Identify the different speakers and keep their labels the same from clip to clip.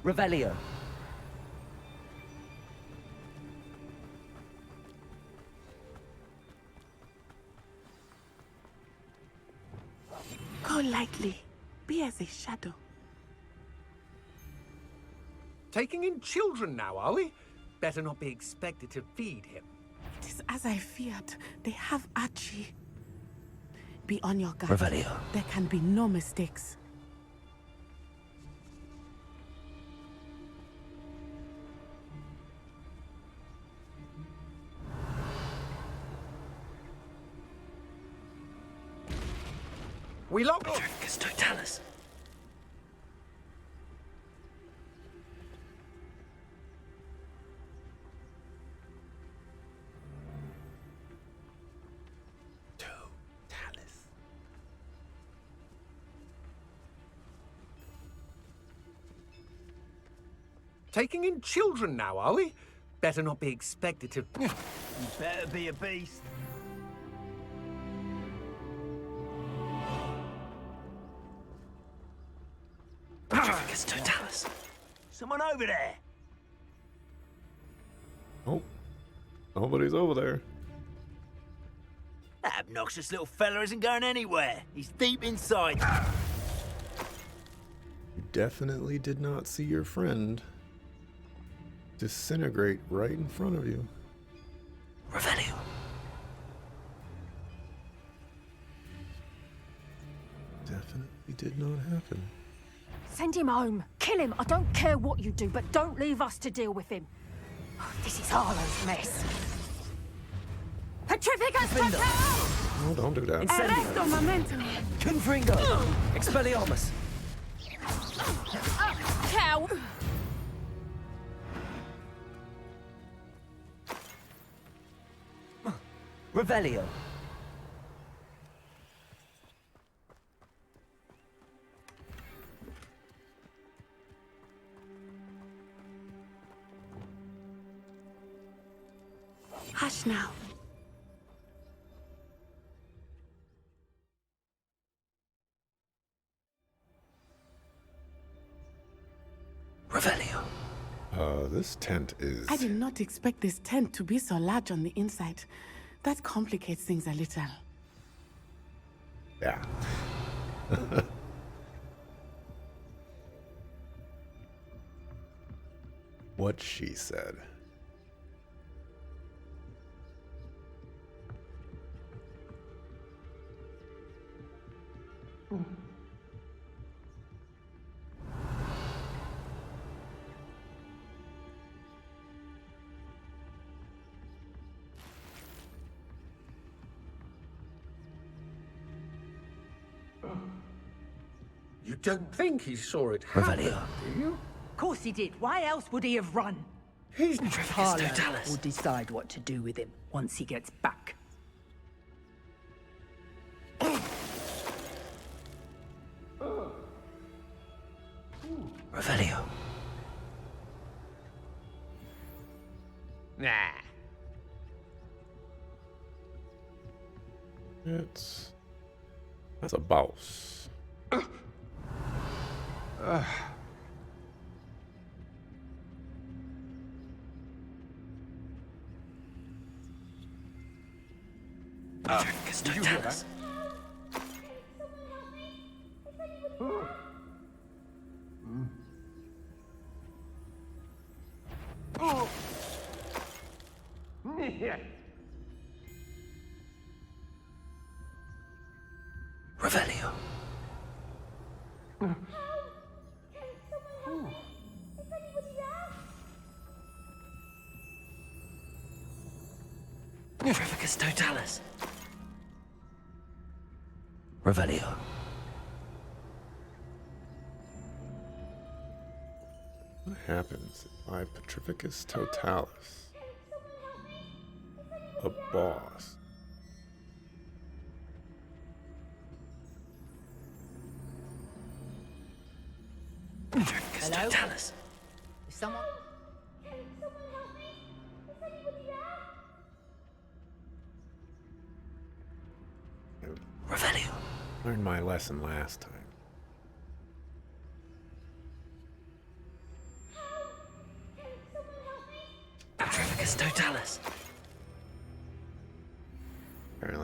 Speaker 1: Revelio.
Speaker 2: Go lightly. Be as a shadow.
Speaker 3: Taking in children now, are we? Better not be expected to feed him.
Speaker 2: It is as I feared. They have Archie. Be on your guard.
Speaker 1: Revelio.
Speaker 2: There can be no mistakes.
Speaker 3: We lock.
Speaker 1: Petrificus totalis.
Speaker 3: Taking in children now, are we? Better not be expected to.
Speaker 4: You better be a beast.
Speaker 1: Petrificus totalis.
Speaker 4: Someone over there.
Speaker 5: Oh, nobody's over there.
Speaker 4: That obnoxious little fella isn't going anywhere. He's deep inside.
Speaker 5: You definitely did not see your friend disintegrate right in front of you.
Speaker 1: Revelio.
Speaker 5: Definitely did not happen.
Speaker 6: Send him home. Kill him. I don't care what you do, but don't leave us to deal with him. Oh, this is Harlow's mess. Petrificus total!
Speaker 5: Oh, don't do that.
Speaker 2: Arresto momento.
Speaker 1: Confringo. Expelliarmus.
Speaker 6: Cow!
Speaker 1: Revelio.
Speaker 2: Hush now.
Speaker 1: Revelio.
Speaker 5: This tent is...
Speaker 2: I did not expect this tent to be so large on the inside. That complicates things a little.
Speaker 5: Yeah. What she said.
Speaker 3: You don't think he saw it happen,
Speaker 1: Revelio.
Speaker 3: do you?
Speaker 7: Of course he did. Why else would he have run?
Speaker 3: He's
Speaker 1: Petrificus
Speaker 7: Harlow
Speaker 1: totalis.
Speaker 7: will decide what to do with him once he gets back.
Speaker 1: Revelio.
Speaker 3: Nah.
Speaker 5: That's a boss.
Speaker 1: Petrificus totalis. Revelio. Petrificus totalis. Revelio.
Speaker 5: What happens if I Petrificus totalis? A boss.
Speaker 1: Petrificus
Speaker 7: Hello?
Speaker 1: totalis.
Speaker 7: Is someone...
Speaker 1: Revelio.
Speaker 5: Learned my lesson last time.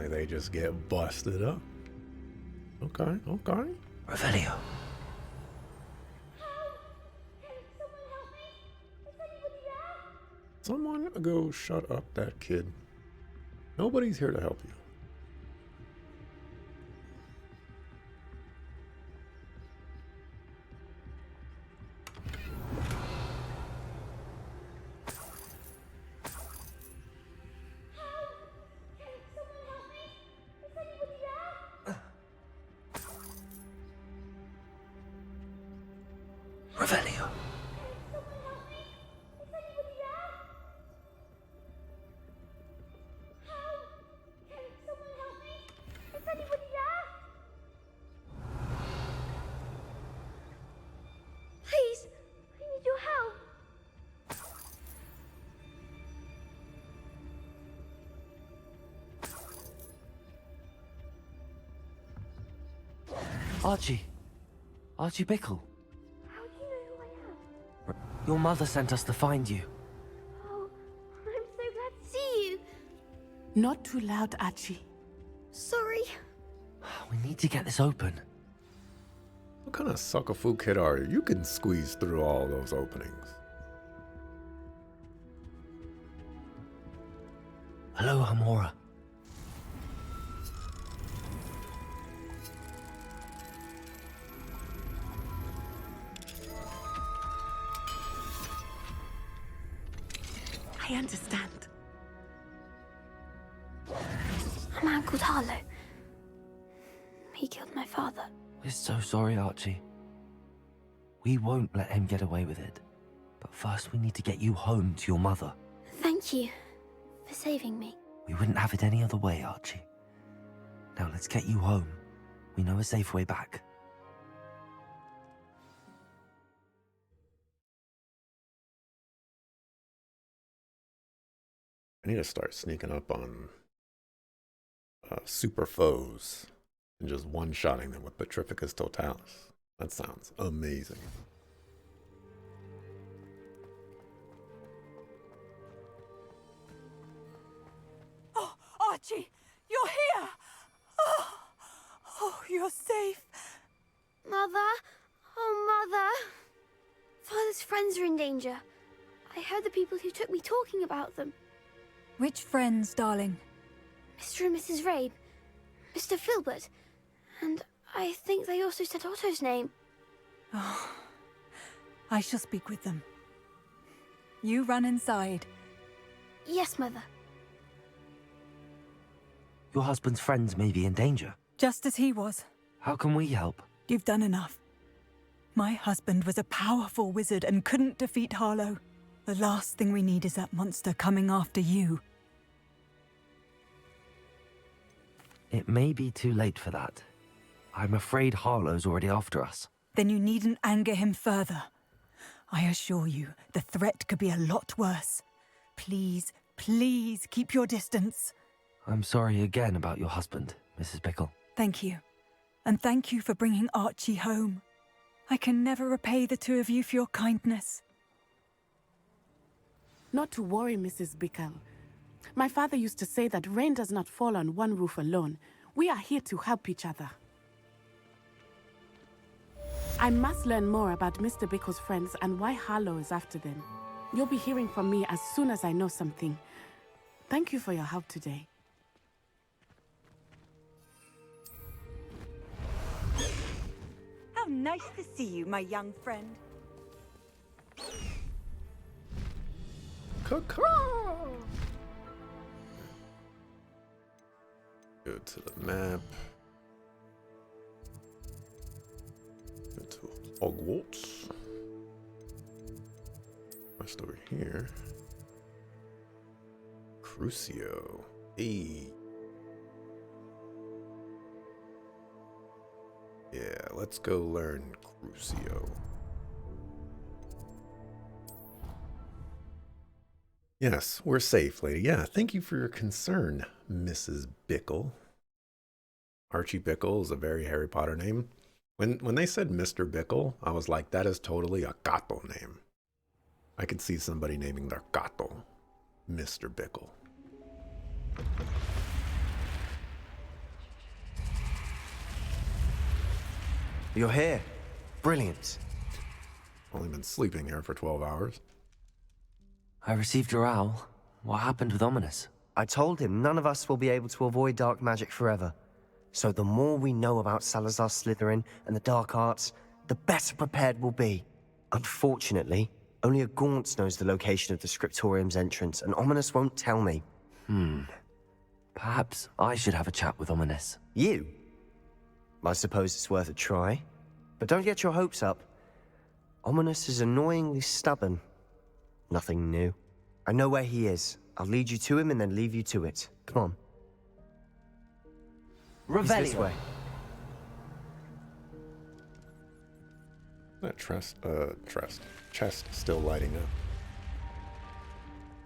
Speaker 5: they just get busted up. Okay, okay.
Speaker 1: Revelio.
Speaker 5: Someone go shut up that kid. Nobody's here to help you.
Speaker 1: Revelio.
Speaker 8: Please, I need your help.
Speaker 1: Archie. Archie Bickle.
Speaker 8: How do you know who I am?
Speaker 1: Your mother sent us to find you.
Speaker 8: Oh, I'm so glad to see you.
Speaker 2: Not too loud, Archie.
Speaker 8: Sorry.
Speaker 1: We need to get this open.
Speaker 5: What kind of sucker fool kid are you? You can squeeze through all those openings.
Speaker 1: Hello, Hamora.
Speaker 2: I understand.
Speaker 8: A man called Harlow. He killed my father.
Speaker 1: We're so sorry, Archie. We won't let him get away with it. But first we need to get you home to your mother.
Speaker 8: Thank you for saving me.
Speaker 1: We wouldn't have it any other way, Archie. Now let's get you home. We know a safe way back.
Speaker 5: I need to start sneaking up on super foes and just one-shotting them with Petrificus Totalis. That sounds amazing.
Speaker 2: Oh, Archie, you're here! Oh, you're safe.
Speaker 8: Mother? Oh, Mother. Father's friends are in danger. I heard the people who took me talking about them.
Speaker 6: Which friends, darling?
Speaker 8: Mr. and Mrs. Rabe, Mr. Filbert, and I think they also said Otto's name.
Speaker 6: Oh, I shall speak with them. You run inside.
Speaker 8: Yes, Mother.
Speaker 1: Your husband's friends may be in danger.
Speaker 6: Just as he was.
Speaker 1: How can we help?
Speaker 6: You've done enough. My husband was a powerful wizard and couldn't defeat Harlow. The last thing we need is that monster coming after you.
Speaker 1: It may be too late for that. I'm afraid Harlow's already after us.
Speaker 6: Then you needn't anger him further. I assure you, the threat could be a lot worse. Please, please keep your distance.
Speaker 1: I'm sorry again about your husband, Mrs. Bickle.
Speaker 6: Thank you. And thank you for bringing Archie home. I can never repay the two of you for your kindness.
Speaker 2: Not to worry, Mrs. Bickle. My father used to say that rain does not fall on one roof alone. We are here to help each other. I must learn more about Mr. Bickle's friends and why Harlow is after them. You'll be hearing from me as soon as I know something. Thank you for your help today.
Speaker 6: How nice to see you, my young friend.
Speaker 5: Caw-caw! Go to the map. Go to Hogwarts. West over here. Crucio. Hey. Yeah, let's go learn Crucio. Yes, we're safe, lady. Yeah, thank you for your concern, Mrs. Bickle. Archie Bickle is a very Harry Potter name. When they said Mr. Bickle, I was like, that is totally a gato name. I could see somebody naming their gato Mr. Bickle.
Speaker 9: You're here. Brilliant.
Speaker 5: Only been sleeping here for 12 hours.
Speaker 1: I received your owl. What happened with Ominous?
Speaker 9: I told him none of us will be able to avoid dark magic forever. So the more we know about Salazar Slytherin and the dark arts, the better prepared we'll be. Unfortunately, only a Gaunt knows the location of the Scriptorium's entrance, and Ominous won't tell me.
Speaker 1: Perhaps I should have a chat with Ominous.
Speaker 9: You? I suppose it's worth a try. But don't get your hopes up. Ominous is annoyingly stubborn. Nothing new. I know where he is. I'll lead you to him and then leave you to it. Come on. He's this way.
Speaker 5: That chest still lighting up.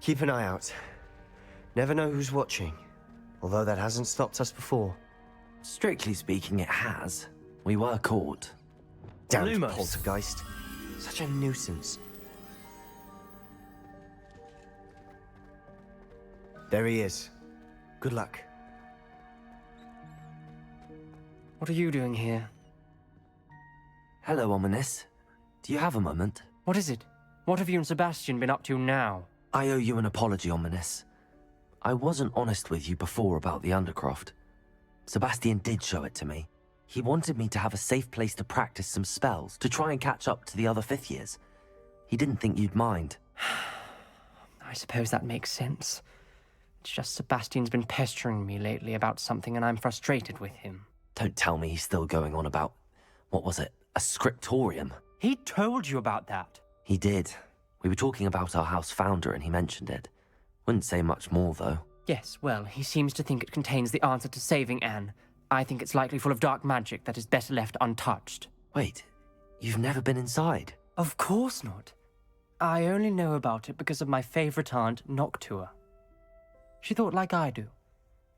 Speaker 9: Keep an eye out. Never know who's watching. Although that hasn't stopped us before.
Speaker 1: Strictly speaking, it has. We were caught.
Speaker 9: Damn
Speaker 4: Lumos.
Speaker 9: poltergeist. Such a nuisance. There he is. Good luck.
Speaker 10: What are you doing here?
Speaker 1: Hello, Ominous. Do you have a moment?
Speaker 10: What is it? What have you and Sebastian been up to now?
Speaker 1: I owe you an apology, Ominous. I wasn't honest with you before about the Undercroft. Sebastian did show it to me. He wanted me to have a safe place to practice some spells, to try and catch up to the other fifth years. He didn't think you'd mind.
Speaker 10: I suppose that makes sense. It's just Sebastian's been pestering me lately about something and I'm frustrated with him.
Speaker 1: Don't tell me he's still going on about, what was it, a scriptorium?
Speaker 10: He told you about that.
Speaker 1: He did. We were talking about our house founder and he mentioned it. Wouldn't say much more, though.
Speaker 10: Yes, well, he seems to think it contains the answer to saving Anne. I think it's likely full of dark magic that is better left untouched.
Speaker 1: Wait, you've never been inside?
Speaker 10: Of course not. I only know about it because of my favorite aunt, Noctua. She thought like I do.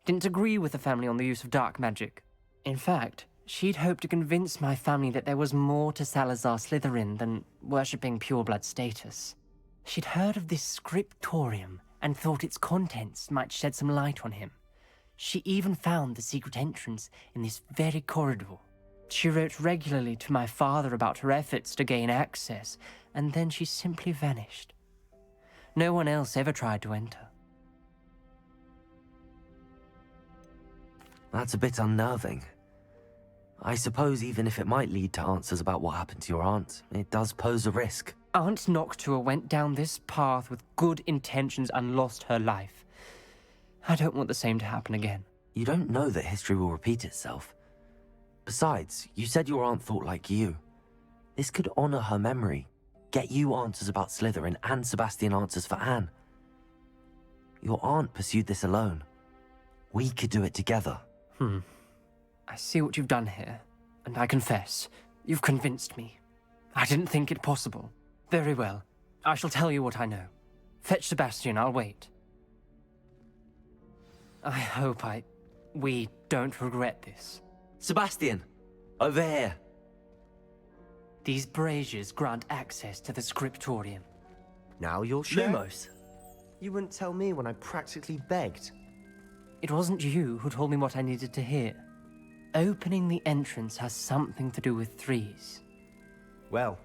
Speaker 10: Didn't agree with the family on the use of dark magic. In fact, she'd hoped to convince my family that there was more to Salazar Slytherin than worshipping pureblood status. She'd heard of this scriptorium and thought its contents might shed some light on him. She even found the secret entrance in this very corridor. She wrote regularly to my father about her efforts to gain access, and then she simply vanished. No one else ever tried to enter.
Speaker 1: That's a bit unnerving. I suppose even if it might lead to answers about what happened to your aunt, it does pose a risk.
Speaker 10: Aunt Noctua went down this path with good intentions and lost her life. I don't want the same to happen again.
Speaker 1: You don't know that history will repeat itself. Besides, you said your aunt thought like you. This could honor her memory, get you answers about Slytherin and Sebastian answers for Anne. Your aunt pursued this alone. We could do it together.
Speaker 10: I see what you've done here, and I confess, you've convinced me. I didn't think it possible. Very well. I shall tell you what I know. Fetch Sebastian, I'll wait. I hope we don't regret this.
Speaker 1: Sebastian! Over here!
Speaker 10: These braziers grant access to the scriptorium.
Speaker 9: Now you'll share?
Speaker 1: Lumos!
Speaker 9: You wouldn't tell me when I practically begged.
Speaker 10: It wasn't you who told me what I needed to hear. Opening the entrance has something to do with threes.
Speaker 9: Well,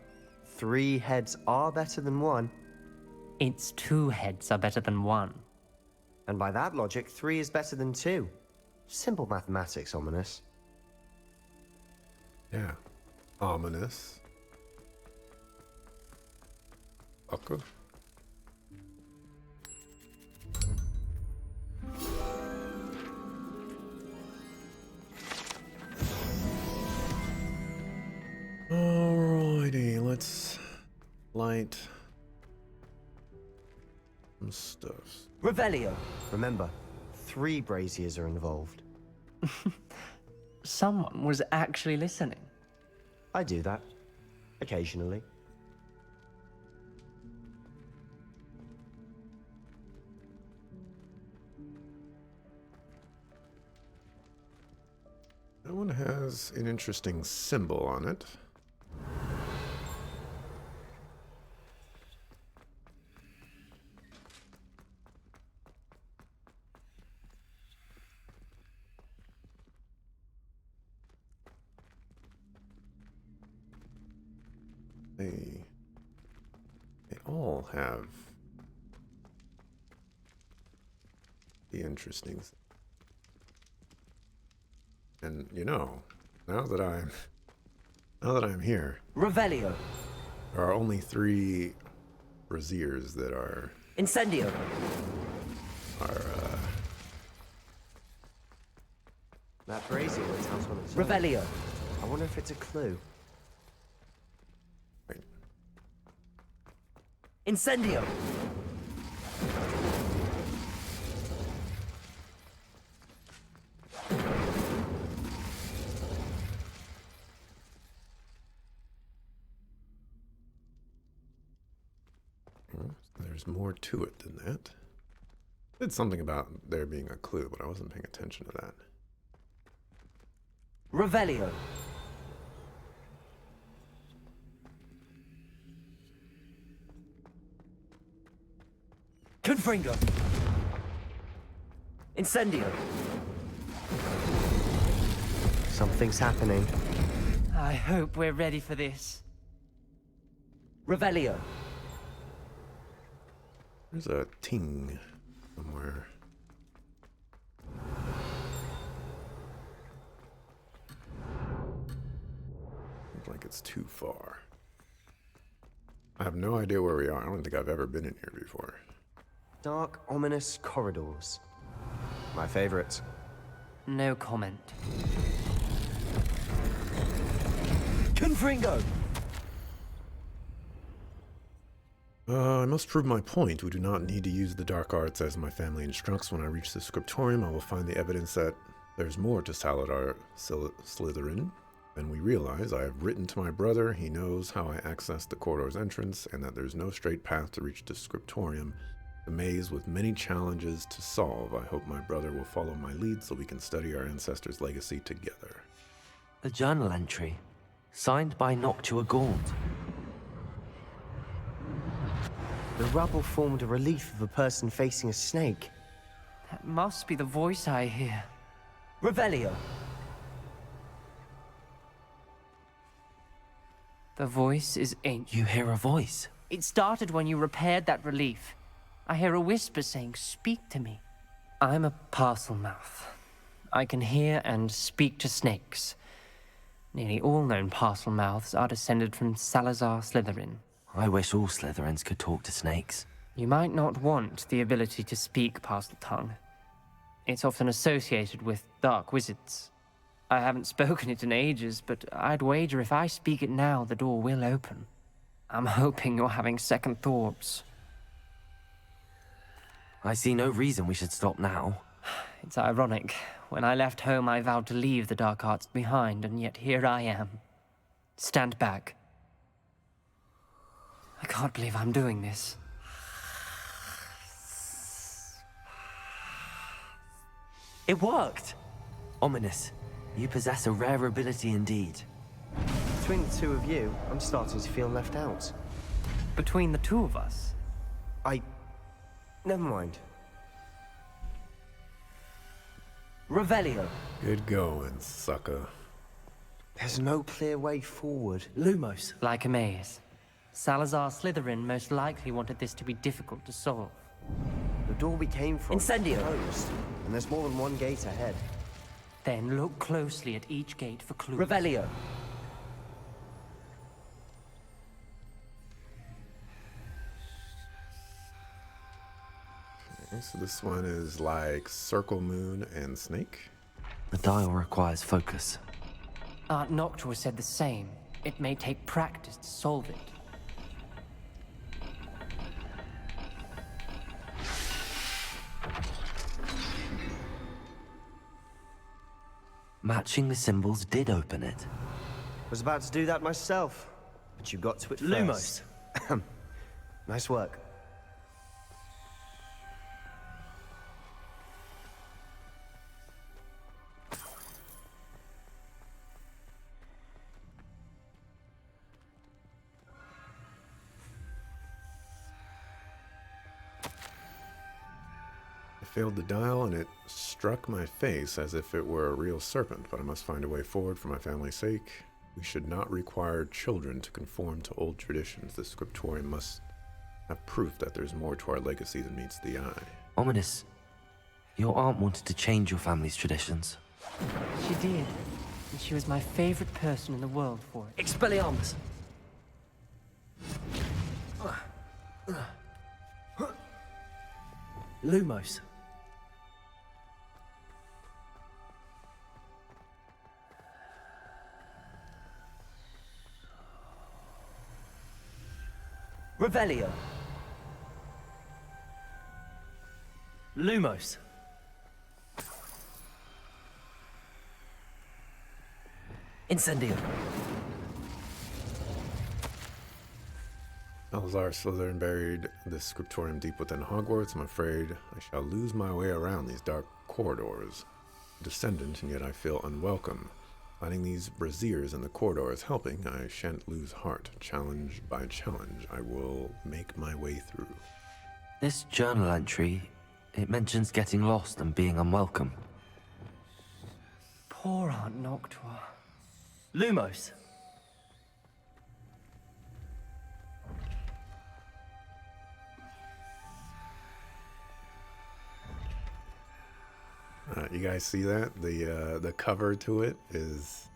Speaker 9: 3 heads are better than 1.
Speaker 10: It's 2 heads are better than 1.
Speaker 9: And by that logic, 3 is better than 2. Simple mathematics, Ominous.
Speaker 5: Yeah. Ominous. Okay. Alrighty, let's light some stuff.
Speaker 1: Revelio!
Speaker 9: Remember, 3 braziers are involved.
Speaker 10: Someone was actually listening.
Speaker 9: I do that. Occasionally.
Speaker 5: That one has an interesting symbol on it. they all have the interesting. And you know, now that I'm here,
Speaker 1: Revelio.
Speaker 5: there are only 3 braziers that are
Speaker 1: Incendio.
Speaker 9: That brazier went out on its own.
Speaker 1: Revelio.
Speaker 9: I wonder if it's a clue.
Speaker 5: right.
Speaker 1: Incendio.
Speaker 5: Well, there's more to it than that. It's something about there being a clue, but I wasn't paying attention to that.
Speaker 1: Revelio. Confringo. Incendio.
Speaker 9: Something's happening.
Speaker 10: I hope we're ready for this.
Speaker 1: Revelio.
Speaker 5: There's a ting somewhere. Looks like it's too far. I have no idea where we are. I don't think I've ever been in here before.
Speaker 9: Dark, ominous corridors. My favorite.
Speaker 10: No comment.
Speaker 1: Confringo.
Speaker 5: I must prove my point. We do not need to use the dark arts as my family instructs. When I reach the scriptorium, I will find the evidence that there's more to Salazar Slytherin than we realize. I have written to my brother. He knows how I access the corridor's entrance and that there's no straight path to reach the scriptorium. A maze with many challenges to solve. I hope my brother will follow my lead so we can study our ancestors' legacy together.
Speaker 1: A journal entry. Signed by Noctua Gaunt.
Speaker 9: The rubble formed a relief of a person facing a snake.
Speaker 10: That must be the voice I hear.
Speaker 1: Revelio.
Speaker 10: The voice is ancient.
Speaker 1: You hear a voice.
Speaker 10: It started when you repaired that relief. I hear a whisper saying, "Speak to me." I'm a parcel mouth. I can hear and speak to snakes. Nearly all known parcel mouths are descended from Salazar Slytherin.
Speaker 1: I wish all Slytherins could talk to snakes.
Speaker 10: You might not want the ability to speak parcel tongue. It's often associated with dark wizards. I haven't spoken it in ages, but I'd wager if I speak it now, the door will open. I'm hoping you're having second thoughts.
Speaker 1: I see no reason we should stop now.
Speaker 10: It's ironic. When I left home, I vowed to leave the dark arts behind, and yet here I am. Stand back. I can't believe I'm doing this.
Speaker 1: It worked! Ominous. You possess a rare ability indeed.
Speaker 9: Between the 2 of you, I'm starting to feel left out.
Speaker 10: Between the 2 of us?
Speaker 9: Never mind.
Speaker 1: Revelio.
Speaker 5: Good going, sucker.
Speaker 9: There's no clear way forward.
Speaker 1: Lumos.
Speaker 10: Like a maze. Salazar Slytherin most likely wanted this to be difficult to solve.
Speaker 9: The door we came from
Speaker 1: Incendio.
Speaker 9: closed, and there's more than one gate ahead.
Speaker 10: Then look closely at each gate for clues.
Speaker 1: Revelio.
Speaker 5: Okay, so this one is like circle, moon, and snake.
Speaker 1: The dial requires focus.
Speaker 10: Aunt Noctua said the same. It may take practice to solve it.
Speaker 1: Matching the symbols did open it.
Speaker 9: Was about to do that myself, but you got to it
Speaker 1: Lumos.
Speaker 9: first. Nice work.
Speaker 5: I failed the dial and it struck my face as if it were a real serpent, but I must find a way forward for my family's sake. We should not require children to conform to old traditions. The scriptorium must have proof that there's more to our legacy than meets the eye.
Speaker 1: Ominous, your aunt wanted to change your family's traditions.
Speaker 10: She did. And she was my favorite person in the world for it.
Speaker 1: Expelliarmus! Lumos. Revelio. Lumos. Incendio.
Speaker 5: Salazar Slytherin buried this scriptorium deep within Hogwarts. I'm afraid I shall lose my way around these dark corridors. Descendant, and yet I feel unwelcome. Finding these braziers in the corridor is helping. I shan't lose heart. Challenge by challenge, I will make my way through.
Speaker 1: This journal entry, it mentions getting lost and being unwelcome.
Speaker 10: Poor Aunt Noctua.
Speaker 1: Lumos.
Speaker 5: You guys see that? The cover to it is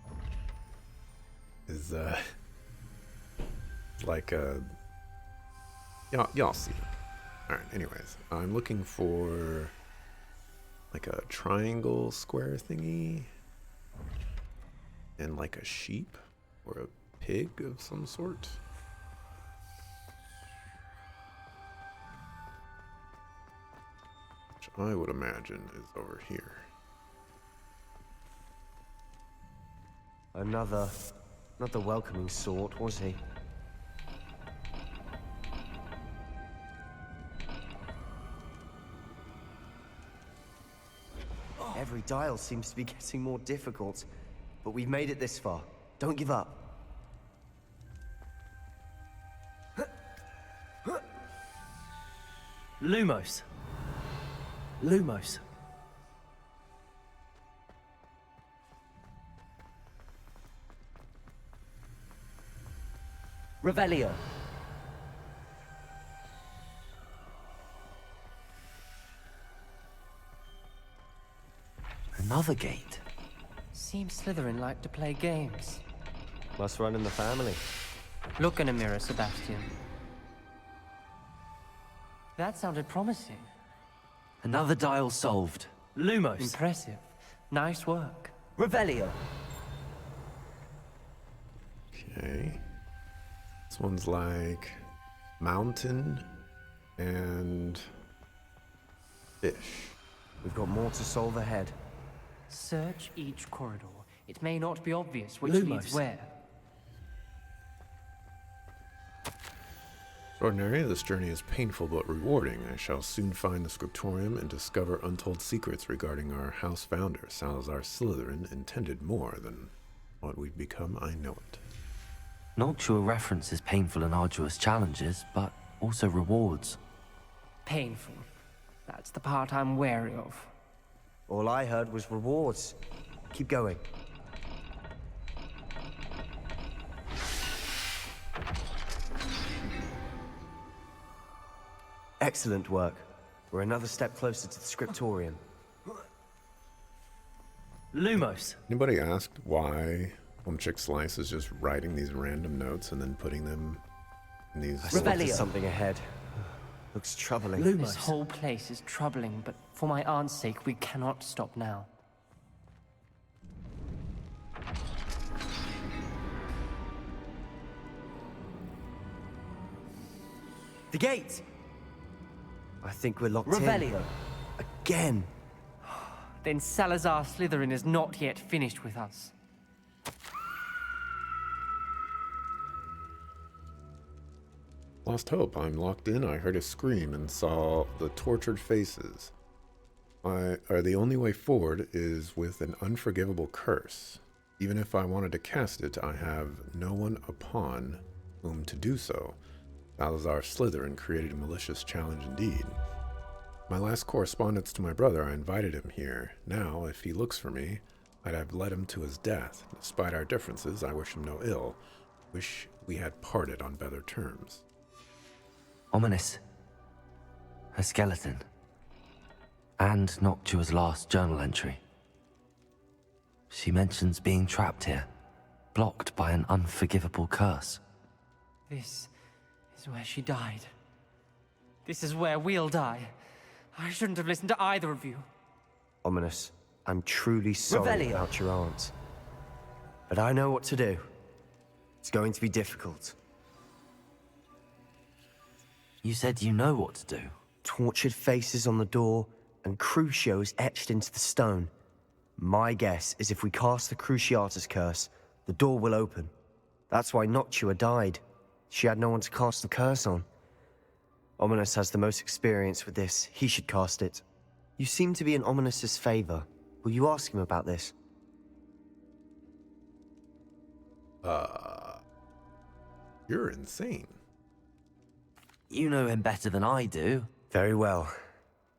Speaker 5: like a y'all see it. All right. Anyways, I'm looking for like a triangle square thingy and like a sheep or a pig of some sort. Which I would imagine is over here.
Speaker 9: Another, not the welcoming sort, was he? Every dial seems to be getting more difficult, but we've made it this far. Don't give up.
Speaker 1: Lumos. Lumos. Revelio. Another gate.
Speaker 10: Seems Slytherin like to play games.
Speaker 9: Must run in the family.
Speaker 10: Look in a mirror, Sebastian. That sounded promising.
Speaker 1: Another dial solved. Lumos.
Speaker 10: Impressive. Nice work.
Speaker 1: Revelio.
Speaker 5: Okay. This one's like mountain and fish.
Speaker 9: We've got more to solve ahead.
Speaker 10: Search each corridor. It may not be obvious which
Speaker 1: Lumos.
Speaker 10: leads where.
Speaker 5: Extraordinary, this journey is painful but rewarding. I shall soon find the scriptorium and discover untold secrets regarding our house founder, Salazar Slytherin, intended more than what we've become. I know it.
Speaker 1: Noctua references painful and arduous challenges, but also rewards.
Speaker 10: Painful. That's the part I'm wary of.
Speaker 9: All I heard was rewards. Keep going. Excellent work. We're another step closer to the scriptorium.
Speaker 1: Lumos.
Speaker 5: Anybody asked why Chick Slice is just writing these random notes and then putting them in these...
Speaker 9: I sense there's something ahead. Looks troubling.
Speaker 10: This whole place is troubling, but for my aunt's sake, we cannot stop now.
Speaker 9: The gate! I think we're locked
Speaker 1: Revelio.
Speaker 9: in. Again!
Speaker 10: Then Salazar Slytherin is not yet finished with us.
Speaker 5: Lost hope. I'm locked in. I heard a scream and saw the tortured faces. The only way forward is with an unforgivable curse. Even if I wanted to cast it, I have no one upon whom to do so. Salazar Slytherin created a malicious challenge indeed. My last correspondence to my brother, I invited him here. Now, if he looks for me, I'd have led him to his death. Despite our differences, I wish him no ill. Wish we had parted on better terms.
Speaker 1: Ominous. A skeleton. And Noctua's last journal entry. She mentions being trapped here, blocked by an unforgivable curse.
Speaker 10: This is where she died. This is where we'll die. I shouldn't have listened to either of you.
Speaker 9: Ominous, I'm truly sorry
Speaker 1: Revelio.
Speaker 9: about your aunt. But I know what to do. It's going to be difficult.
Speaker 1: You said you know what to do.
Speaker 9: Tortured faces on the door, and Crucios etched into the stone. My guess is if we cast the Cruciatus curse, the door will open. That's why Noctua died. She had no one to cast the curse on. Ominous has the most experience with this. He should cast it. You seem to be in Ominous's favor. Will you ask him about this?
Speaker 5: You're insane.
Speaker 1: You know him better than I do.
Speaker 9: Very well.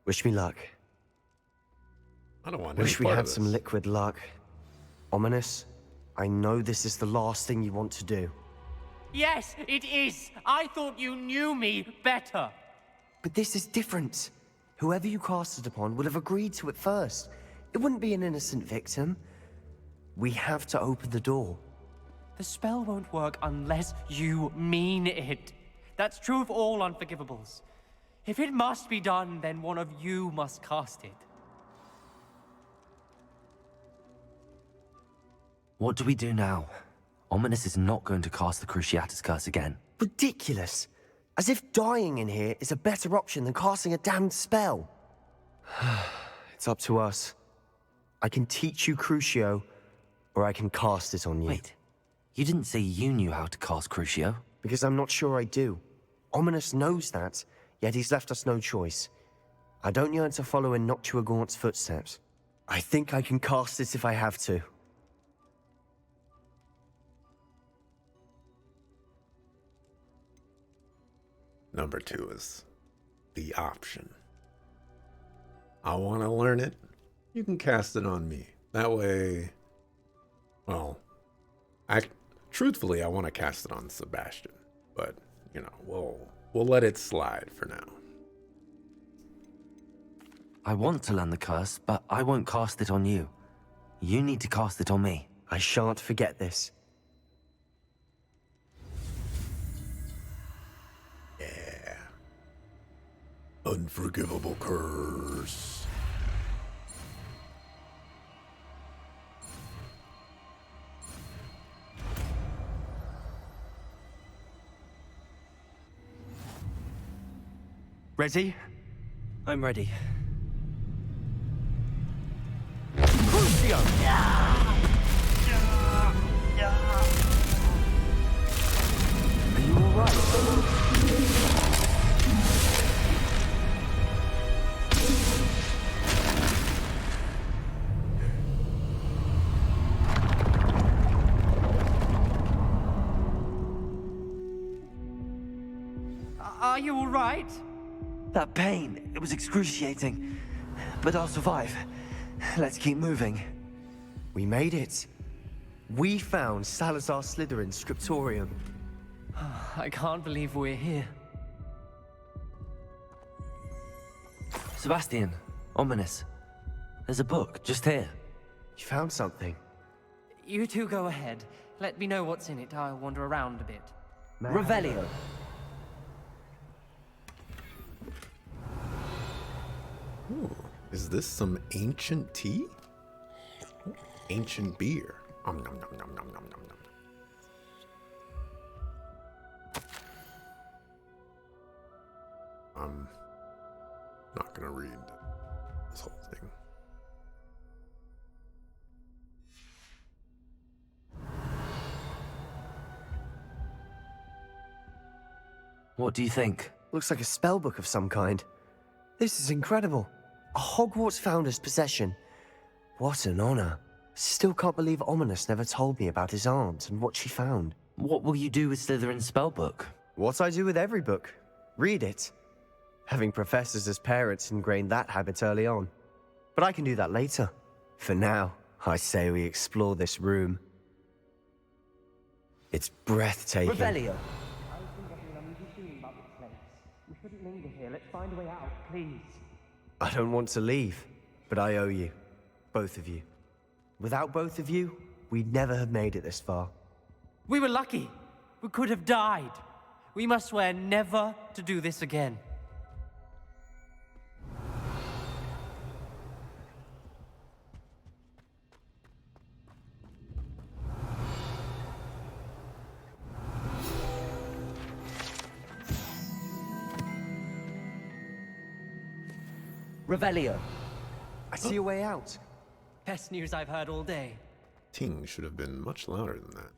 Speaker 9: Wish me luck.
Speaker 5: I don't want
Speaker 9: Wish
Speaker 5: any
Speaker 9: we
Speaker 5: part
Speaker 9: had
Speaker 5: of
Speaker 9: some
Speaker 5: this.
Speaker 9: liquid luck. Ominous, I know this is the last thing you want to do.
Speaker 10: Yes, it is. I thought you knew me better.
Speaker 9: But this is different. Whoever you cast it upon would have agreed to it first. It wouldn't be an innocent victim. We have to open the door.
Speaker 10: The spell won't work unless you mean it. That's true of all unforgivables. If it must be done, then one of you must cast it.
Speaker 1: What do we do now? Ominous is not going to cast the Cruciatus curse again.
Speaker 9: Ridiculous. As if dying in here is a better option than casting a damned spell. It's up to us. I can teach you Crucio, or I can cast it on you.
Speaker 1: Wait, you didn't say you knew how to cast Crucio?
Speaker 9: Because I'm not sure I do. Ominous knows that, yet he's left us no choice. I don't yearn to follow in Noctua Gaunt's footsteps. I think I can cast it if I have to.
Speaker 5: Number 2 is the option. I want to learn it. You can cast it on me. That way, well, truthfully, I want to cast it on Sebastian. But, you know, we'll let it slide for now.
Speaker 1: I want to learn the curse, but I won't cast it on you. You need to cast it on me.
Speaker 9: I shan't forget this.
Speaker 5: Yeah. Unforgivable curse.
Speaker 9: Ready?
Speaker 1: I'm ready.
Speaker 9: Crucio!
Speaker 1: Are you alright?
Speaker 10: Are you all right?
Speaker 1: That pain, it was excruciating. But I'll survive. Let's keep moving.
Speaker 9: We made it. We found Salazar Slytherin's scriptorium.
Speaker 10: I can't believe we're here.
Speaker 1: Sebastian, Ominous. There's a book just here.
Speaker 9: You found something.
Speaker 10: You two go ahead. Let me know what's in it. I'll wander around a bit.
Speaker 1: Revelio.
Speaker 5: Ooh, is this some ancient tea? Ancient beer. Nom, nom, nom, nom, nom, nom, nom, nom. I'm not gonna read this whole thing.
Speaker 1: What do you think?
Speaker 9: Looks like a spell book of some kind. This is incredible. A Hogwarts founder's possession. What an honor. Still can't believe Ominous never told me about his aunt and what she found.
Speaker 1: What will you do with Slytherin's spellbook?
Speaker 9: What I do with every book. Read it. Having professors as parents ingrained that habit early on. But I can do that later. For now, I say we explore this room. It's breathtaking.
Speaker 10: Revelio. I think everyone will be soon about this place. We shouldn't linger here. Let's find a way out, please.
Speaker 9: I don't want to leave, but I owe you. Both of you. Without both of you, we'd never have made it this far.
Speaker 10: We were lucky. We could have died. We must swear never to do this again. Revelio.
Speaker 9: I see a way out.
Speaker 10: Best news I've heard all day.
Speaker 5: Ting should have been much louder than that.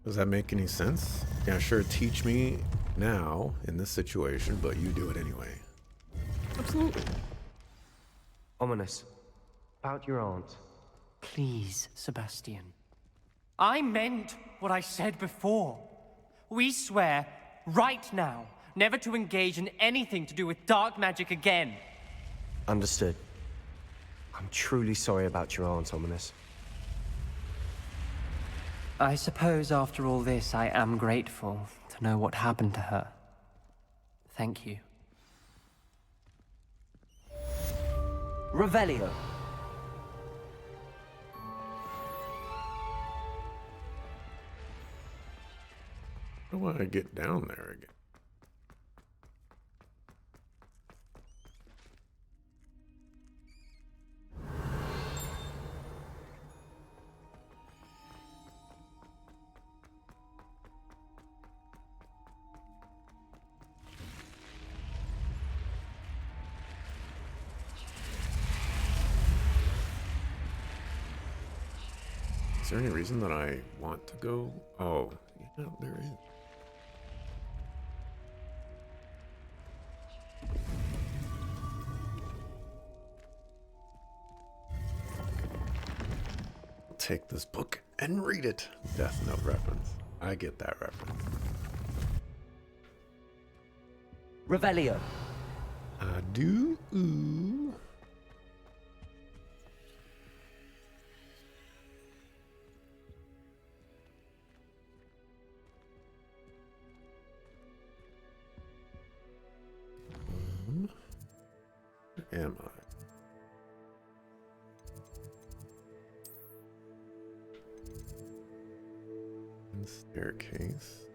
Speaker 5: Does that make any sense? Yeah, sure, teach me now in this situation, but you do it anyway.
Speaker 2: Absolutely.
Speaker 9: Ominous. About your aunt.
Speaker 10: Please, Sebastian. I meant what I said before. We swear, right now, never to engage in anything to do with dark magic again.
Speaker 9: Understood. I'm truly sorry about your aunt, Ominous.
Speaker 10: I suppose after all this, I am grateful to know what happened to her. Thank you. Revelio.
Speaker 5: How do I get down there again? Is there any reason that I want to go? Oh, yeah, there is. Take this book and read it. Death Note reference. I get that reference.
Speaker 10: Revelio.
Speaker 5: I do. Ooh. Where am I? Staircase.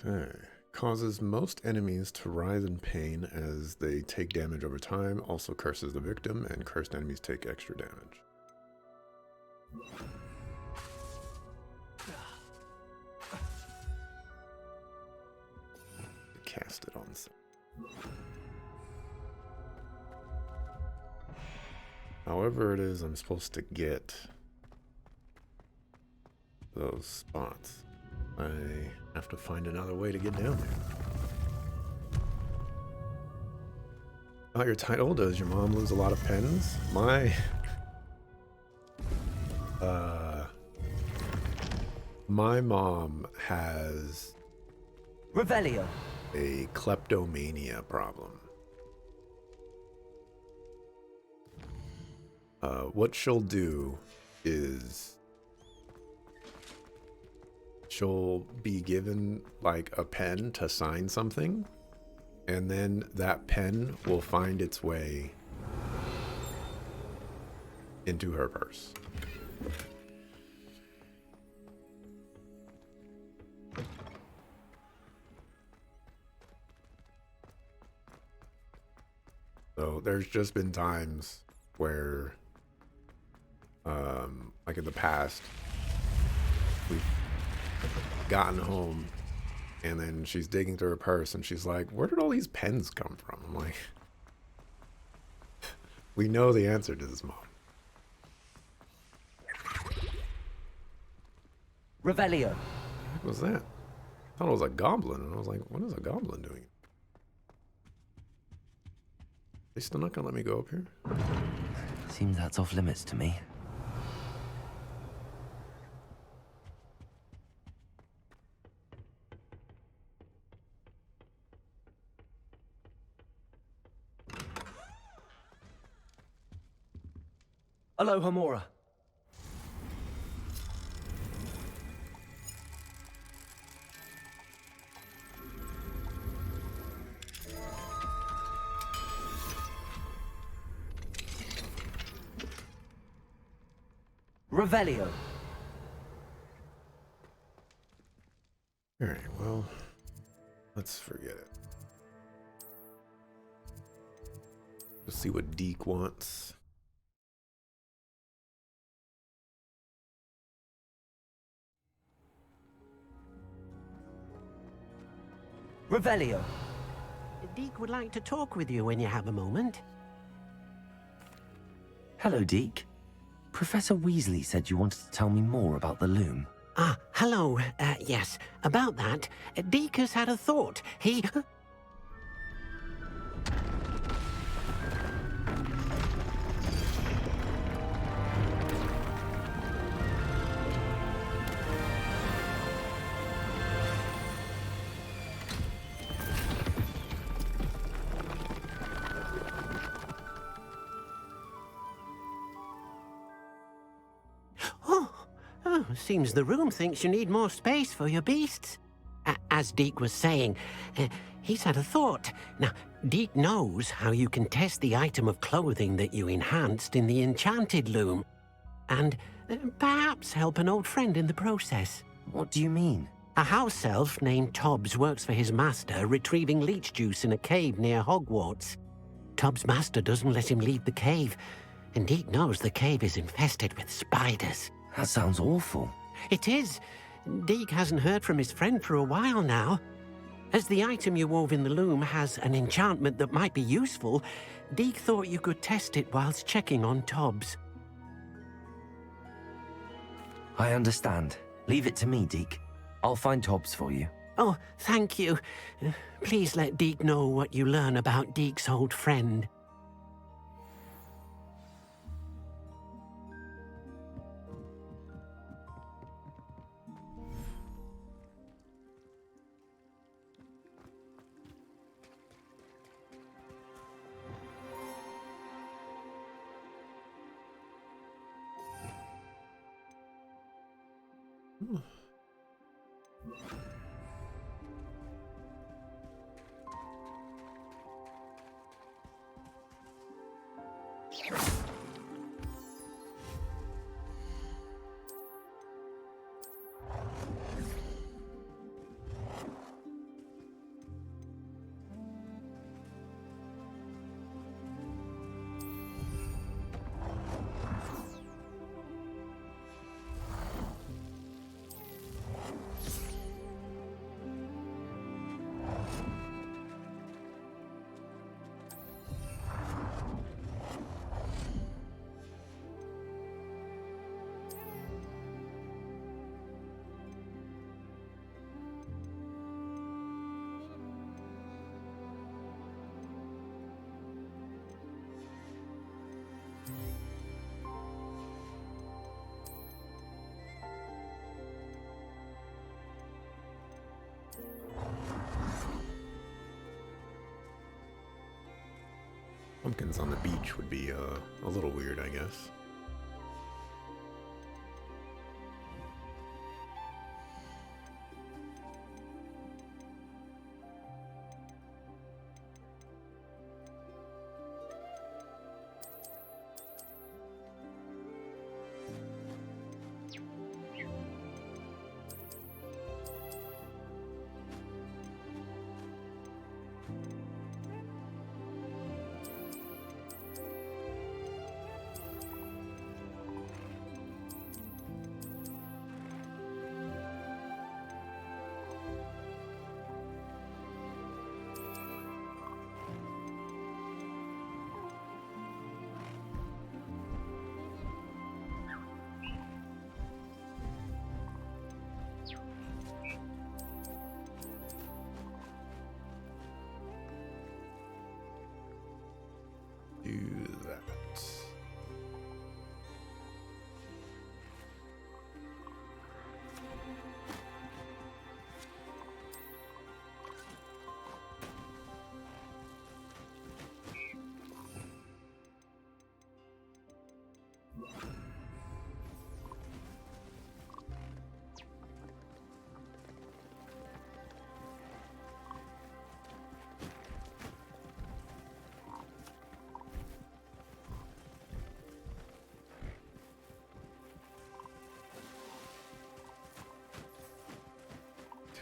Speaker 5: Okay. Causes most enemies to rise in pain as they take damage over time. Also curses the victim, and cursed enemies take extra damage. Cast it on some. However it is I'm supposed to get those spots, I have to find another way to get down there. Oh, your title, does your mom lose a lot of pens? My mom has
Speaker 10: Revelio.
Speaker 5: a kleptomania problem. What she'll do is she'll be given like a pen to sign something, and then that pen will find its way into her purse. So there's just been times where, like in the past, we've gotten home and then she's digging through her purse and she's like, where did all these pens come from? I'm like, we know the answer to this, Mom.
Speaker 1: Revelio.
Speaker 5: What was that? I thought it was a goblin, and I was like, what is a goblin doing? They still not gonna let me go up here?
Speaker 1: Seems that's off limits to me. Aloha Mora. Revelio.
Speaker 5: Alright, well, let's forget it. Let's see what Deke wants.
Speaker 1: Revelio.
Speaker 11: Deke would like to talk with you when you have a moment.
Speaker 1: Hello, Deke. Professor Weasley said you wanted to tell me more about the loom.
Speaker 11: Ah, hello. Yes, about that. Deke has had a thought. He... Oh, seems the room thinks you need more space for your beasts. As Deke was saying, he's had a thought. Now, Deke knows how you can test the item of clothing that you enhanced in the enchanted loom. And perhaps help an old friend in the process.
Speaker 1: What do you mean?
Speaker 11: A house elf named Tobbs works for his master retrieving leech juice in a cave near Hogwarts. Tobbs' master doesn't let him leave the cave, and Deke knows the cave is infested with spiders.
Speaker 1: That sounds awful.
Speaker 11: It is. Deke hasn't heard from his friend for a while now. As the item you wove in the loom has an enchantment that might be useful, Deke thought you could test it whilst checking on Tobbs.
Speaker 1: I understand. Leave it to me, Deke. I'll find Tobbs for you.
Speaker 11: Oh, thank you. Please let Deke know what you learn about Deke's old friend.
Speaker 5: Pumpkins on the beach would be a little weird, I guess.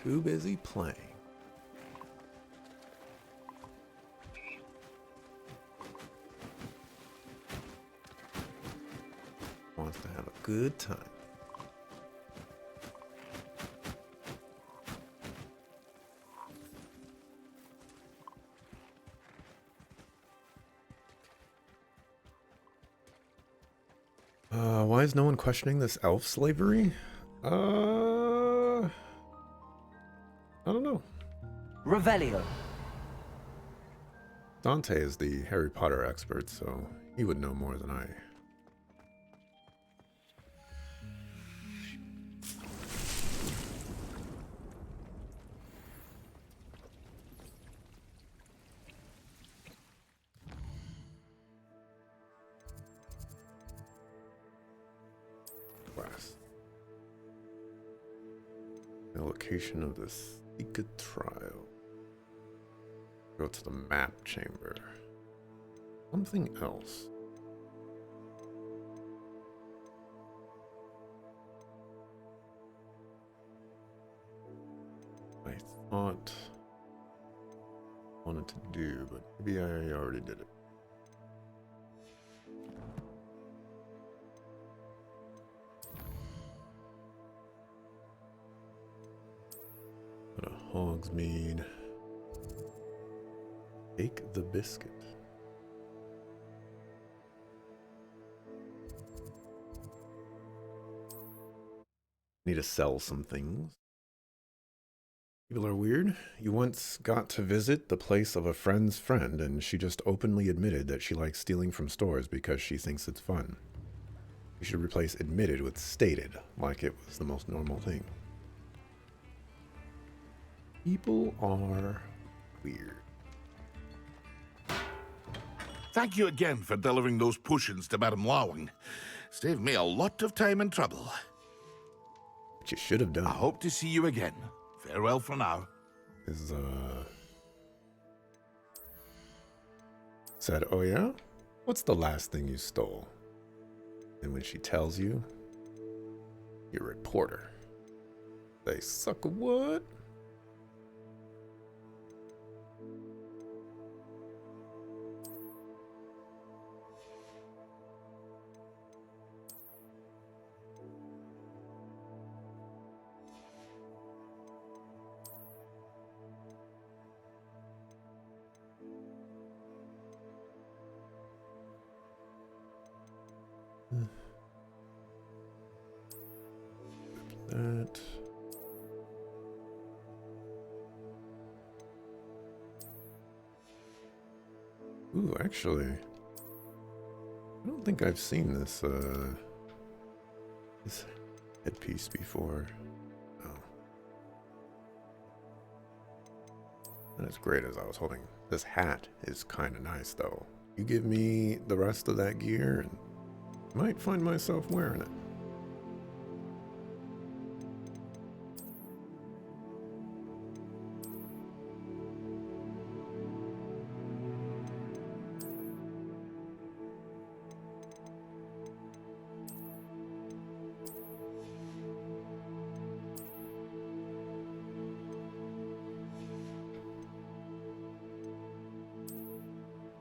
Speaker 5: too busy playing. Wants to have a good time. Why is no one questioning this elf slavery? I don't know.
Speaker 10: Revelio.
Speaker 5: Dante is the Harry Potter expert, so he would know more than I. The location of the secret trial. Go to the map chamber. Something else. I thought I wanted to do, but maybe I already did it. Hogsmeade. Take the biscuit. Need to sell some things. People are weird. You once got to visit the place of a friend's friend, and she just openly admitted that she likes stealing from stores because she thinks it's fun. You should replace admitted with stated, like it was the most normal thing. People are weird.
Speaker 12: Thank you again for delivering those potions to Madame Lawing. Saved me a lot of time and trouble.
Speaker 5: What you should have done.
Speaker 12: I hope to see you again. Farewell for now.
Speaker 5: Is, said, oh yeah? What's the last thing you stole? And when she tells you, you report her. They suck a what? That. Ooh, actually, I don't think I've seen this this headpiece before. Oh. Not as great as I was holding. This hat is kind of nice, though. You give me the rest of that gear, and I might find myself wearing it.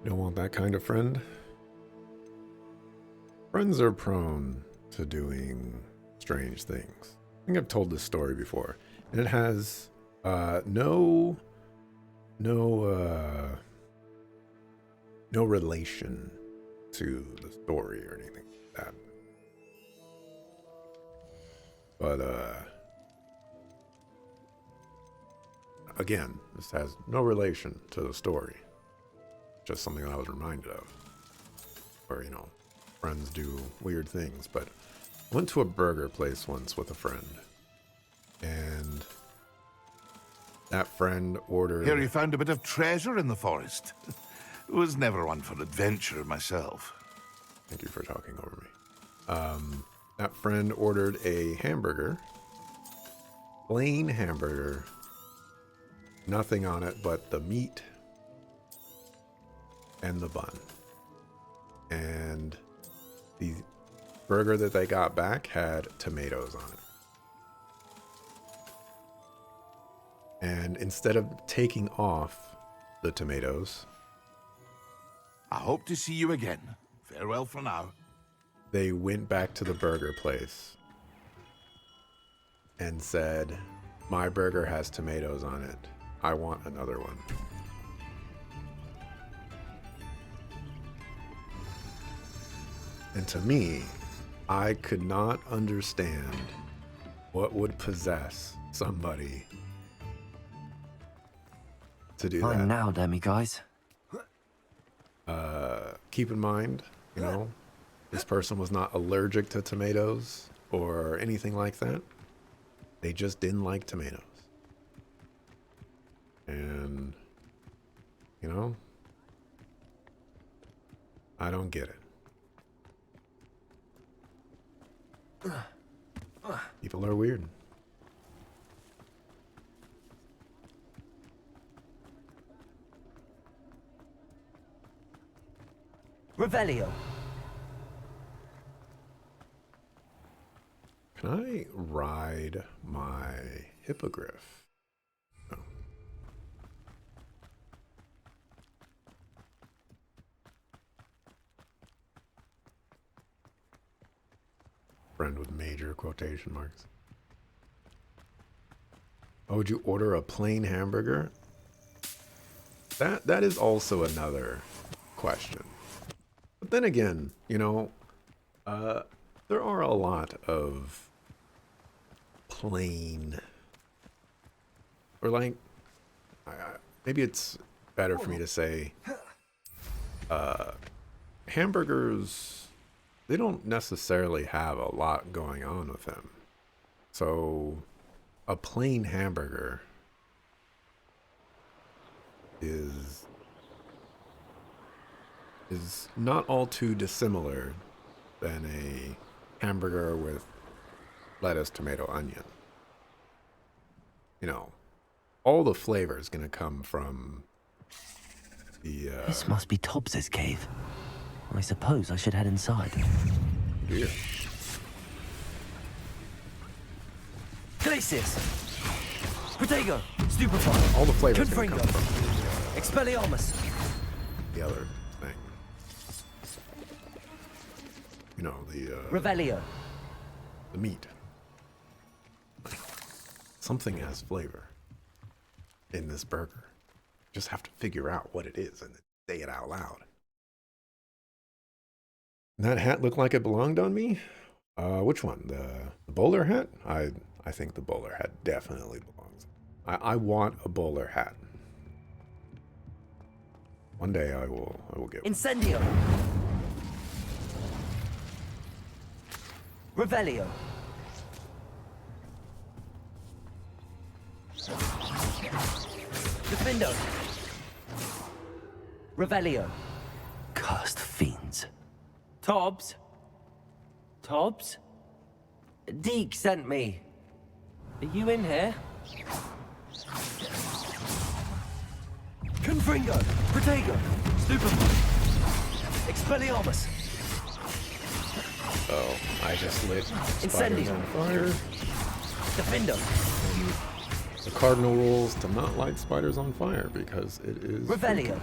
Speaker 5: You don't want that kind of friend? Friends are prone to doing strange things. I think I've told this story before. And it has no relation to the story or anything like that. But again, this has no relation to the story. Just something that I was reminded of. Where, you know, friends do weird things. But I went to a burger place once with a friend. And that friend ordered...
Speaker 12: Here you found a bit of treasure in the forest. Was never one for adventure myself.
Speaker 5: Thank you for talking over me. That friend ordered a hamburger. Plain hamburger. Nothing on it but the meat and the bun. And the burger that they got back had tomatoes on it. And instead of taking off the tomatoes,
Speaker 12: I hope to see you again. Farewell for now.
Speaker 5: they went back to the burger place and said, "My burger has tomatoes on it. I want another one." And to me, I could not understand what would possess somebody to do
Speaker 1: Fine
Speaker 5: that.
Speaker 1: now, guys.
Speaker 5: Keep in mind, you know, this person was not allergic to tomatoes or anything like that. They just didn't like tomatoes. And, you know, I don't get it. People are weird.
Speaker 9: Revelio.
Speaker 5: Can I ride my hippogriff? No. Friend with major quotation marks. Oh, would you order a plain hamburger? That is also another question. But then again, you know, there are a lot of plain, or like, maybe it's better for me to say, hamburgers, they don't necessarily have a lot going on with them. So a plain hamburger is not all too dissimilar than a hamburger with lettuce, tomato, onion. You know, all the flavor is going to come from the...
Speaker 1: This must be Tobbs's cave. I suppose I should head inside.
Speaker 5: Here.
Speaker 9: Glacius. Protego. Stupefy.
Speaker 5: All the flavors going to
Speaker 9: Confringo.
Speaker 5: come from
Speaker 9: Expelliarmus.
Speaker 5: the other thing. You know, the...
Speaker 9: Revelio.
Speaker 5: the meat. Something has flavor in this burger. Just have to figure out what it is and say it out loud. That hat looked like it belonged on me? Which one? The bowler hat? I think the bowler hat definitely belongs. I want a bowler hat. One day I will get one.
Speaker 9: Incendio. Revelio. Defendo. Revelio.
Speaker 1: Cursed fiends.
Speaker 10: Tobbs? Tobbs?
Speaker 9: Deke sent me.
Speaker 10: Are you in here?
Speaker 9: Confringo. Protego. Stupefy. Expelliarmus.
Speaker 5: Oh, I just lit spiders
Speaker 9: Incendio.
Speaker 5: on fire.
Speaker 9: Defendo.
Speaker 5: The cardinal rules to not light spiders on fire because it is...
Speaker 9: Revelio.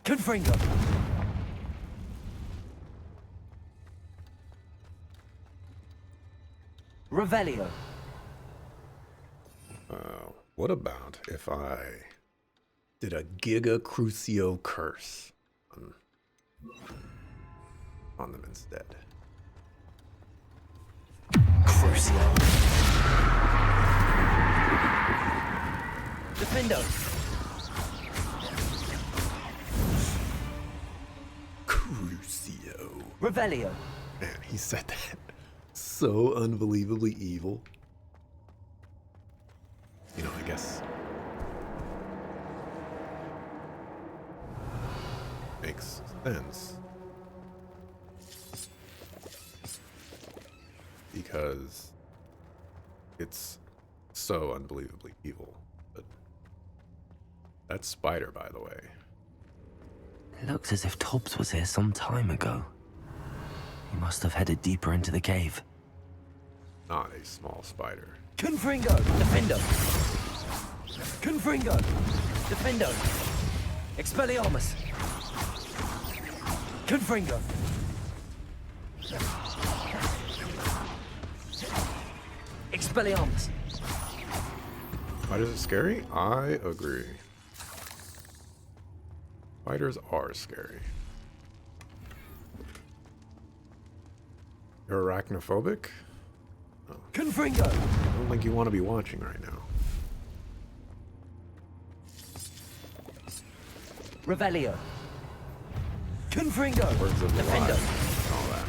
Speaker 9: Confringo. Revelio.
Speaker 5: What about if I did a Giga Crucio curse on them instead?
Speaker 9: Crucio. Defendo.
Speaker 5: Crucio.
Speaker 9: Revelio.
Speaker 5: Man, he said that so unbelievably evil. You know, I guess makes sense. Because it's so unbelievably evil. But that's Spider, by the way.
Speaker 1: It looks as if Tobbs was here some time ago. He must have headed deeper into the cave.
Speaker 5: not a small spider.
Speaker 1: Confringo! Defendo! Confringo! Defendo! Expelliarmus! Confringo! Expelliarmus!
Speaker 5: Spiders are scary? I agree. Spiders are scary. You're arachnophobic? Oh.
Speaker 1: Confringo!
Speaker 5: I don't think you want to be watching right now.
Speaker 1: Revelio! Confringo!
Speaker 5: Words of the
Speaker 1: Defendo!
Speaker 5: lies, all that.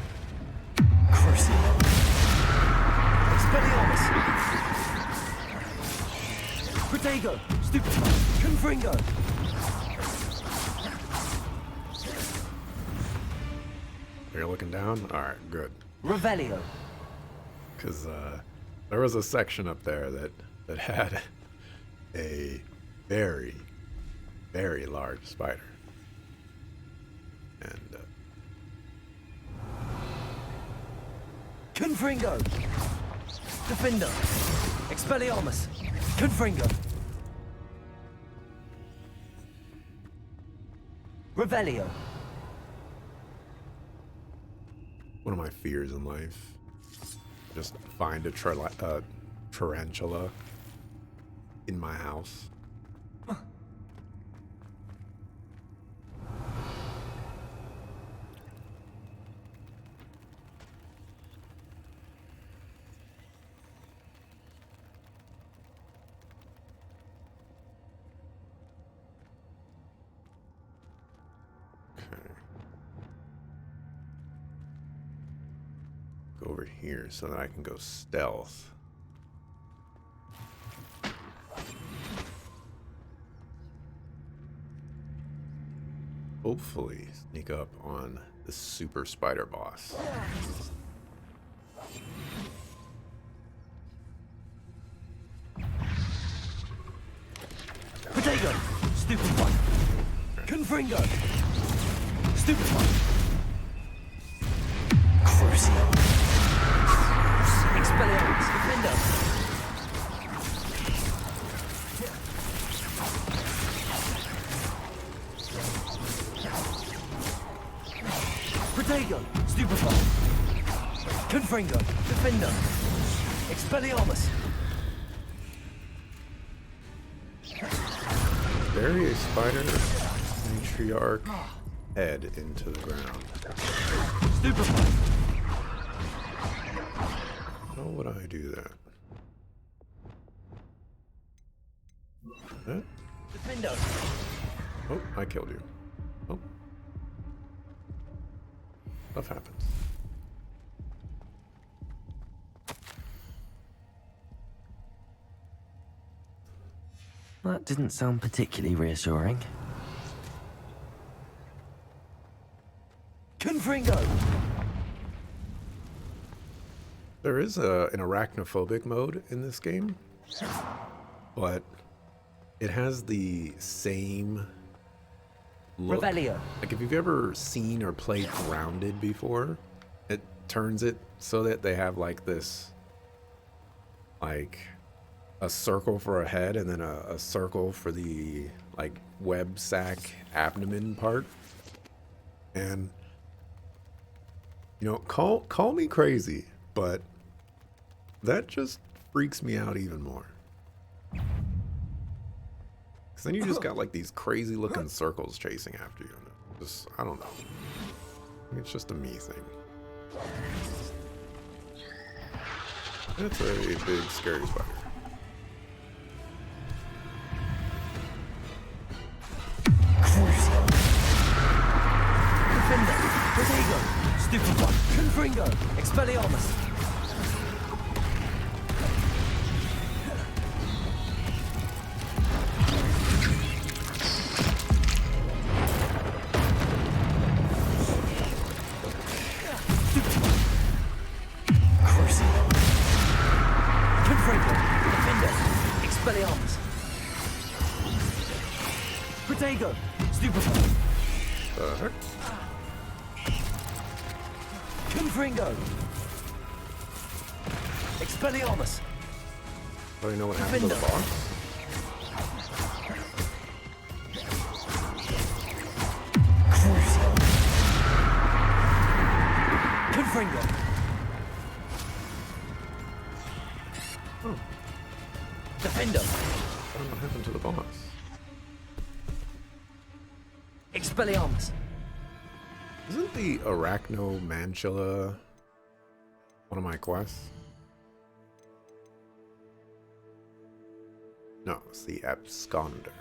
Speaker 1: Crucio! Expelliarmus! Protego! Stupefy! Confringo!
Speaker 5: You're looking down? Alright, good.
Speaker 1: Revelio!
Speaker 5: Because there was a section up there that had a very, very large spider. And
Speaker 1: Confringo! Defendo! Expelliarmus! Confringo! Revelio!
Speaker 5: one of my fears in life, just find a tarantula in my house. Over here so that I can go stealth. Hopefully sneak up on the super spider boss.
Speaker 1: Potato! Stupid one! Confringo! Stupid one! Crucio! Expelliarmus! Defendo! Protego! Stupefy! Confringo! Defendo! Expelliarmus!
Speaker 5: Bury a spider matriarch head into the ground.
Speaker 1: Stupefy!
Speaker 5: How would I do that? Huh?
Speaker 1: Defendo!
Speaker 5: Oh, I killed you. Oh. Stuff happens.
Speaker 1: That didn't sound particularly reassuring. Confringo!
Speaker 5: There is an arachnophobic mode in this game, but it has the same look.
Speaker 1: Revelio.
Speaker 5: Like if you've ever seen or played Grounded before, it turns it so that they have like this, like a circle for a head and then a circle for the like web sac abdomen part. And you know, call me crazy, but that just freaks me out even more. Because then you just got like these crazy looking circles chasing after you. And it just, I don't know. I think it's just a me thing. That's a big scary spider.
Speaker 1: Defender! Protego! Stupid one! Confringo! Expelliarmus! Protego! Stupefy! Confringo! Expelliarmus!
Speaker 5: Do I know what happened to the boss?
Speaker 1: Confringo!
Speaker 5: Oh.
Speaker 1: Defender!
Speaker 5: What happened to the boss?
Speaker 1: Expelliarmus!
Speaker 5: Isn't the Arachno Manchilla one of my quests? No, it's the Absconder.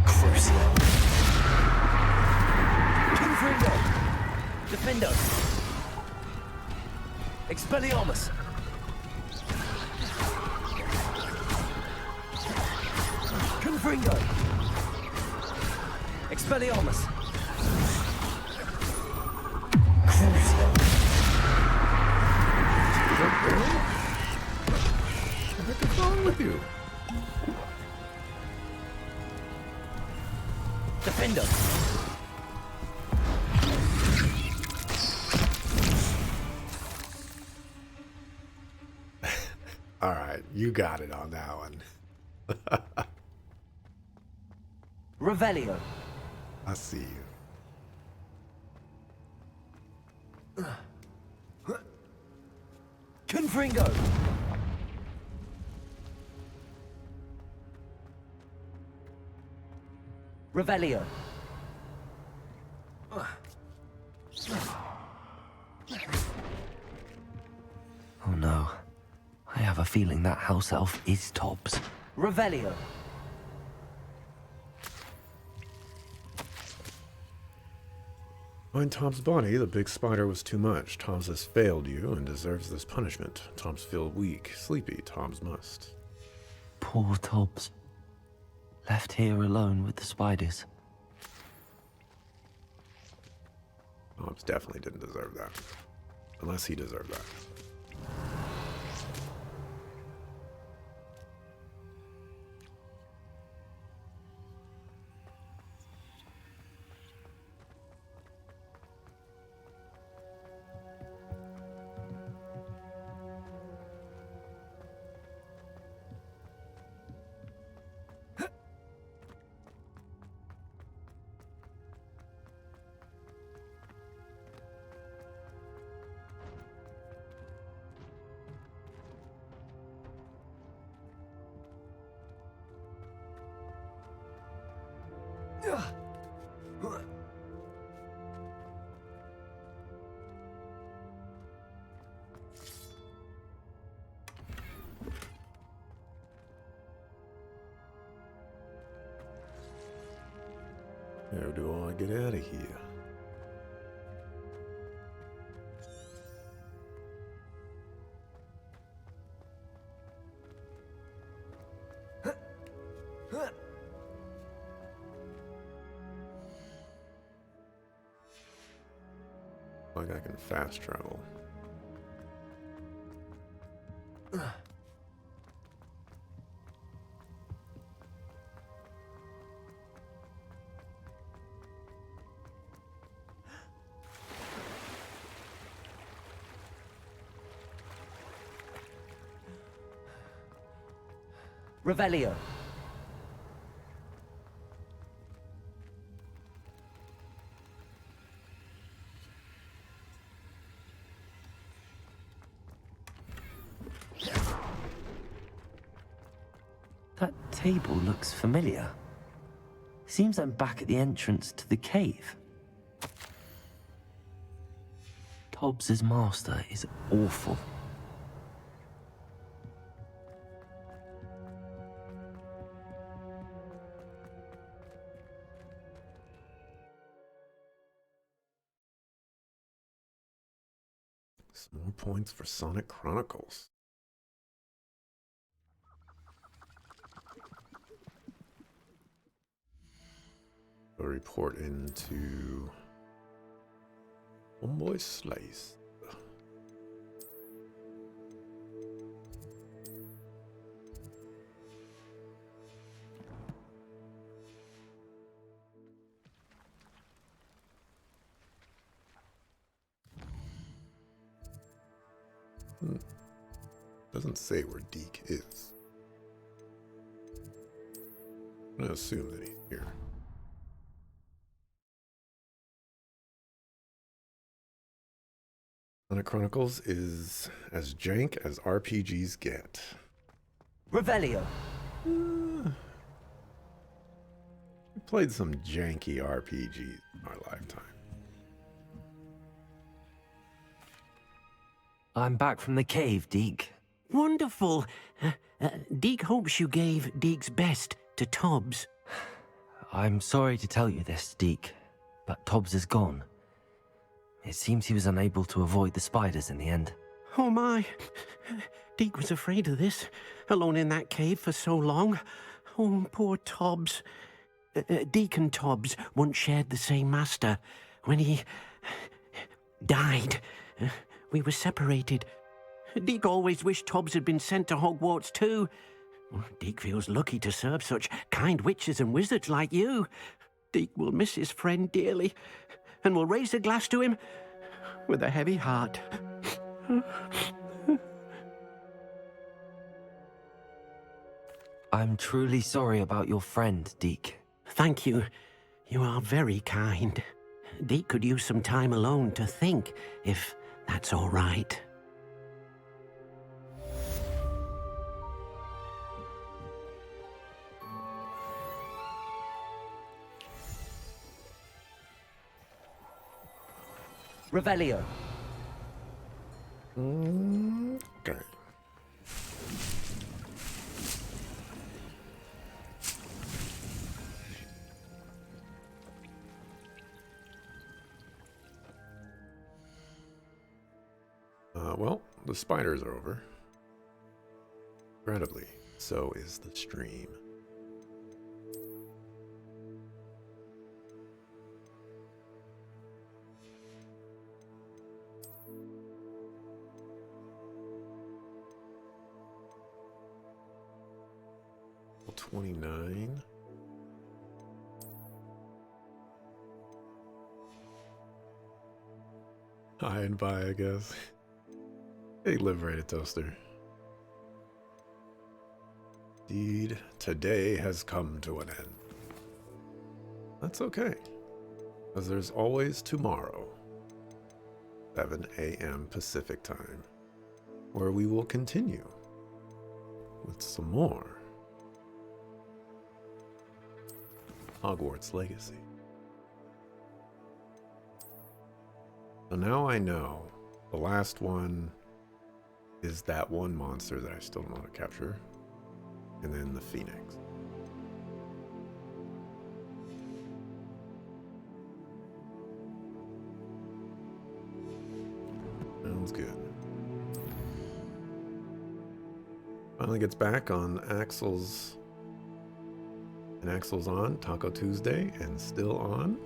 Speaker 1: Crucio! Confringo! Defendo! Expelliarmus! Confringo! Expelliarmus! Crucio!
Speaker 5: What the heck is wrong with you?
Speaker 1: Defender!
Speaker 5: All right, you got it on that one.
Speaker 1: Revelio!
Speaker 5: I see you.
Speaker 1: Confringo! Revelio! Oh no. I have a feeling that house elf is Tobbs. Revelio!
Speaker 5: Find Tom's body. The big spider was too much. Tom's has failed you and deserves this punishment. Tom's feel weak, sleepy. Tom's must.
Speaker 1: Poor Tobbs. Left here alone with the spiders.
Speaker 5: Tom's definitely didn't deserve that. Unless he deserved that. How do I get out of here? Like I can fast travel.
Speaker 1: Revelio! That table looks familiar. Seems I'm back at the entrance to the cave. Tobbs's master is awful.
Speaker 5: Some more points for Sonic Chronicles. A report into Homeboy Slice. Doesn't say where Deke is. I'm gonna assume that he's here. Sonic Chronicles is as jank as RPGs get.
Speaker 9: Revelio.
Speaker 5: We played some janky RPGs in our lifetime.
Speaker 1: I'm back from the cave, Deke.
Speaker 11: Wonderful. Deke hopes you gave Deke's best to Tobbs.
Speaker 1: I'm sorry to tell you this, Deke, but Tobbs is gone. It seems he was unable to avoid the spiders in the end.
Speaker 11: Oh my. Deke was afraid of this, alone in that cave for so long. Oh, poor Tobbs. Deke and Tobbs once shared the same master. When he died, we were separated. Deke always wished Tobbs had been sent to Hogwarts too. Deke feels lucky to serve such kind witches and wizards like you. Deke will miss his friend dearly, and will raise a glass to him with a heavy heart.
Speaker 1: I'm truly sorry about your friend, Deke.
Speaker 11: Thank you. You are very kind. Deke could use some time alone to think, if that's all right.
Speaker 9: Revelio.
Speaker 5: Okay. Well, the spiders are over. Incredibly, so is the stream. Level 29. High and by, I guess. Hey, liberated toaster. Indeed, today has come to an end. That's okay, because there's always tomorrow, 7 a.m. Pacific time, where we will continue with some more Hogwarts Legacy. So now I know the last one is that one monster that I still don't know how to capture, and then the Phoenix. Sounds good. Finally gets back on Axel's, and Axel's on Taco Tuesday and still on.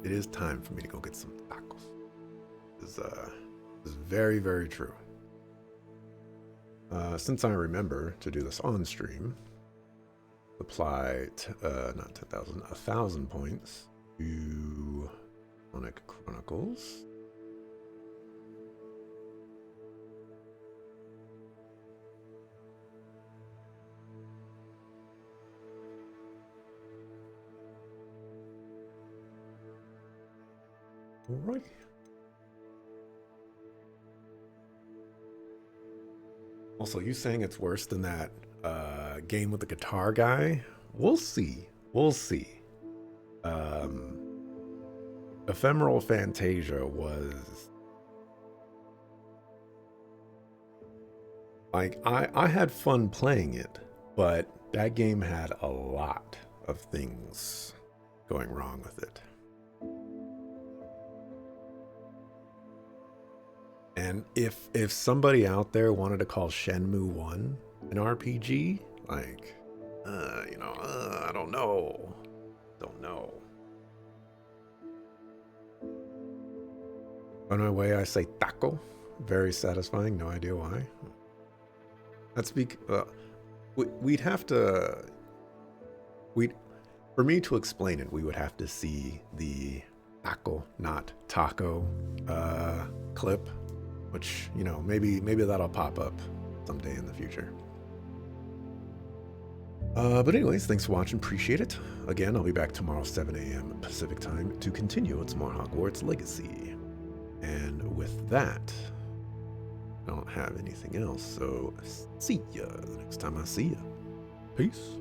Speaker 5: It is time for me to go get some tacos. This is very, very true. Since I remember to do this on stream, apply not 10,000, 1,000 points to Sonic Chronicles. All right. Also, you saying it's worse than that game with the guitar guy? We'll see. We'll see. Ephemeral Fantasia was like I had fun playing it, but that game had a lot of things going wrong with it. And if somebody out there wanted to call Shenmue 1 an RPG, like, I don't know. Don't know. On my way, I say taco. Very satisfying. No idea why. That's because we'd have to. For me to explain it, we would have to see the taco, not taco clip, which, you know, maybe that'll pop up someday in the future. But anyways, thanks for watching. Appreciate it. Again, I'll be back tomorrow, 7 a.m. Pacific time, to continue It's More Hogwarts Legacy. And with that, I don't have anything else, so see ya the next time I see ya. Peace.